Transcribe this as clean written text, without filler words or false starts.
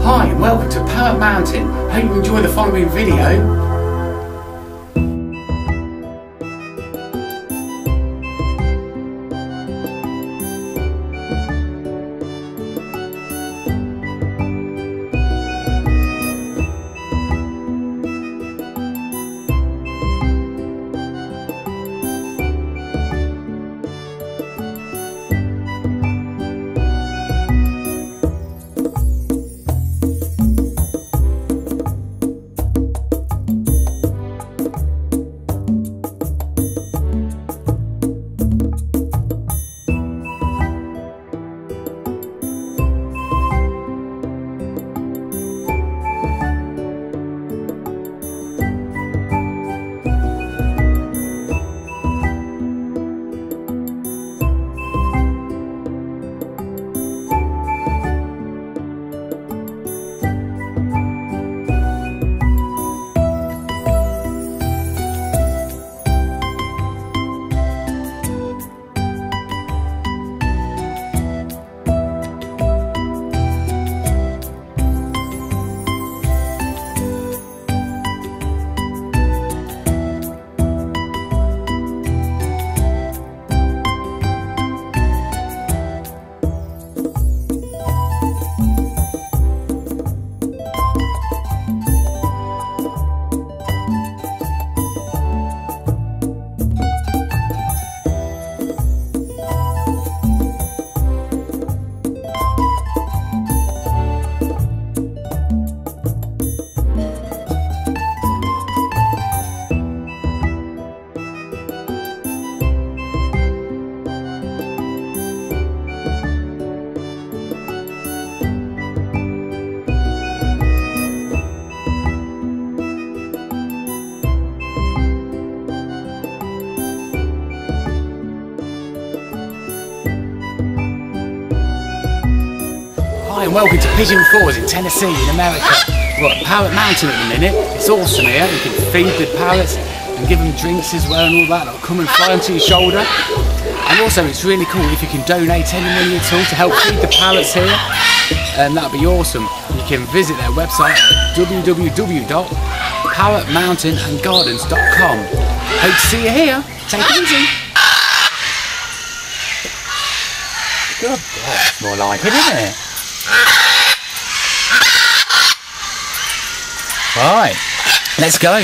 Hi and welcome to Parrot Mountain. Hope you enjoy the following video. Hi and welcome to Pigeon Falls in Tennessee in America. We're at Parrot Mountain at the minute. It's awesome here. You can feed the parrots and give them drinks as well and all that. They'll come and fly onto your shoulder. And also it's really cool if you can donate any money at all to help feed the parrots here. And that'd be awesome. You can visit their website at www.parrotmountainandgardens.com. Hope to see you here. Take it easy. Good boy. More like it, isn't it? Right, let's go.